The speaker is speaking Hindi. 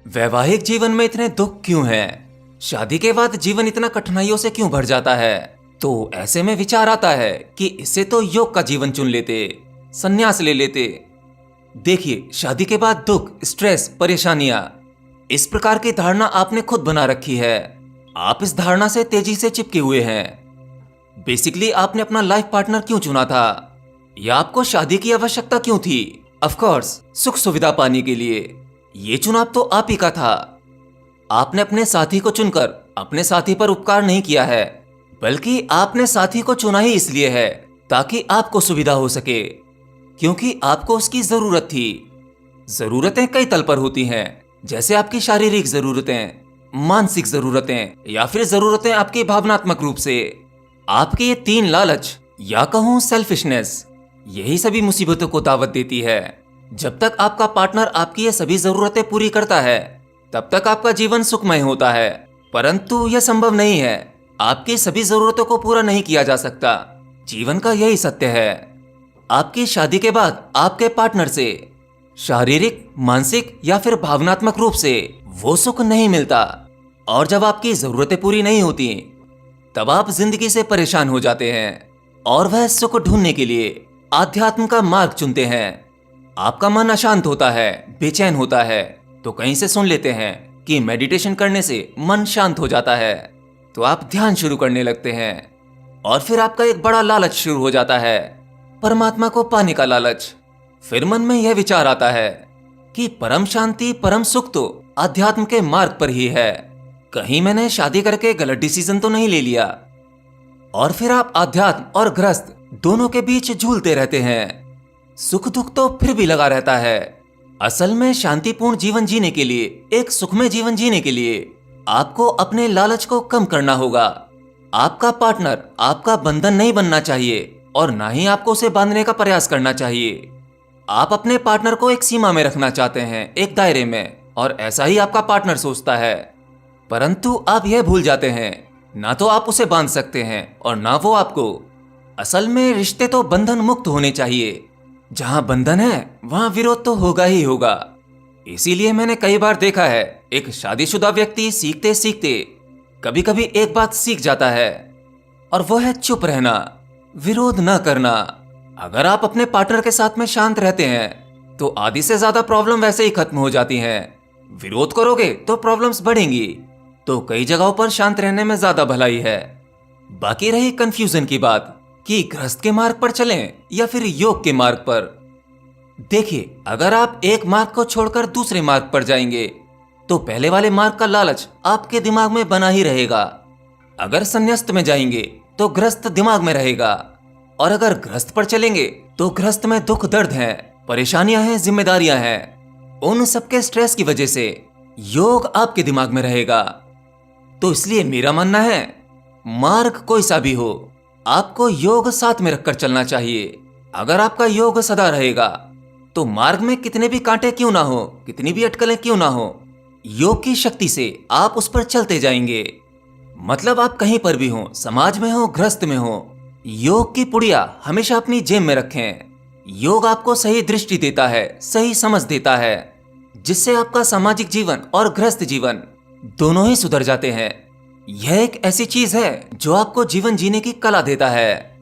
वैवाहिक जीवन में इतने दुख क्यों हैं? शादी के बाद जीवन इतना कठिनाइयों से क्यों भर जाता है? तो ऐसे में विचार आता है कि इससे तो योग का जीवन चुन लेते, संन्यास ले लेते। देखिए, शादी के बाद दुख, स्ट्रेस, परेशानियां, इस प्रकार की धारणा आपने खुद बना रखी है। आप इस धारणा से तेजी से चिपके हुए हैं। बेसिकली आपने अपना लाइफ पार्टनर क्यों चुना था, या आपको शादी की आवश्यकता क्यों थी? ऑफ कोर्स, सुख सुविधा पाने के लिए। ये चुनाव तो आप ही का था। आपने अपने साथी को चुनकर अपने साथी पर उपकार नहीं किया है, बल्कि आपने साथी को चुना ही इसलिए है ताकि आपको सुविधा हो सके, क्योंकि आपको उसकी जरूरत थी। जरूरतें कई तल पर होती हैं, जैसे आपकी शारीरिक जरूरतें, मानसिक जरूरतें, या फिर जरूरतें आपकी भावनात्मक रूप से। आपके ये तीन लालच, या कहूं सेल्फिशनेस, यही सभी मुसीबतों को दावत देती है। जब तक आपका पार्टनर आपकी ये सभी जरूरतें पूरी करता है, तब तक आपका जीवन सुखमय होता है। परंतु यह संभव नहीं है। आपकी सभी जरूरतों को पूरा नहीं किया जा सकता। जीवन का यही सत्य है। आपकी शादी के बाद आपके पार्टनर से शारीरिक, मानसिक या फिर भावनात्मक रूप से वो सुख नहीं मिलता। और जब आपकी जरूरतें पूरी नहीं होती, तब आप जिंदगी से परेशान हो जाते हैं और वह सुख ढूंढने के लिए आध्यात्म का मार्ग चुनते हैं। आपका मन अशांत होता है, बेचैन होता है, तो कहीं से सुन लेते हैं कि मेडिटेशन करने से मन शांत हो जाता है। तो आप ध्यान शुरू करने लगते हैं और फिर आपका एक बड़ा लालच शुरू हो जाता है, परमात्मा को पाने का लालच। फिर मन में यह विचार आता है कि परम शांति, परम सुख तो अध्यात्म के मार्ग पर ही है। कहीं मैंने शादी करके गलत डिसीजन तो नहीं ले लिया? और फिर आप अध्यात्म और गृहस्थ दोनों के बीच झूलते रहते हैं। सुख दुख तो फिर भी लगा रहता है। असल में शांतिपूर्ण जीवन जीने के लिए, एक सुखमय जीवन जीने के लिए आपको अपने लालच को कम करना होगा। आपका पार्टनर आपका बंधन नहीं बनना चाहिए, और ना ही आपको उसे बांधने का प्रयास करना चाहिए। आप अपने पार्टनर को एक सीमा में रखना चाहते हैं, एक दायरे में, और ऐसा ही आपका पार्टनर सोचता है। परंतु आप यह भूल जाते हैं, ना तो आप उसे बांध सकते हैं और ना वो आपको। असल में रिश्ते तो बंधन मुक्त होने चाहिए। जहां बंधन है वहां विरोध तो होगा ही होगा। इसीलिए मैंने कई बार देखा है, एक शादीशुदा व्यक्ति सीखते सीखते कभी कभी एक बात सीख जाता है, और वो है चुप रहना, विरोध न करना। अगर आप अपने पार्टनर के साथ में शांत रहते हैं, तो आधी से ज्यादा प्रॉब्लम वैसे ही खत्म हो जाती हैं। विरोध करोगे तो प्रॉब्लम्स बढ़ेंगी। तो कई जगहों पर शांत रहने में ज्यादा भलाई है। बाकी रही कंफ्यूजन की बात कि गृहस्थ के मार्ग पर चलें या फिर योग के मार्ग पर। देखिए, अगर आप एक मार्ग को छोड़कर दूसरे मार्ग पर जाएंगे, तो पहले वाले मार्ग का लालच आपके दिमाग में बना ही रहेगा। अगर संन्यास्त में जाएंगे तो गृहस्थ दिमाग में रहेगा, और अगर गृहस्थ पर चलेंगे तो गृहस्थ में दुख दर्द हैं, परेशानियां हैं, जिम्मेदारियां हैं। उन सबके स्ट्रेस की वजह से योग आपके दिमाग में रहेगा। तो इसलिए मेरा मानना है, मार्ग कोई सा भी हो, आपको योग साथ में रखकर चलना चाहिए। अगर आपका योग सदा रहेगा, तो मार्ग में कितने भी कांटे क्यों ना हो, कितनी भी अटकलें क्यों ना हो, योग की शक्ति से आप उस पर चलते जाएंगे। मतलब आप कहीं पर भी हो, समाज में हो, गृहस्थ में हो, योग की पुड़िया हमेशा अपनी जेब में रखें। योग आपको सही दृष्टि देता है, सही समझ देता है, जिससे आपका सामाजिक जीवन और गृहस्थ जीवन दोनों ही सुधर जाते हैं। यह एक ऐसी चीज है जो आपको जीवन जीने की कला देता है।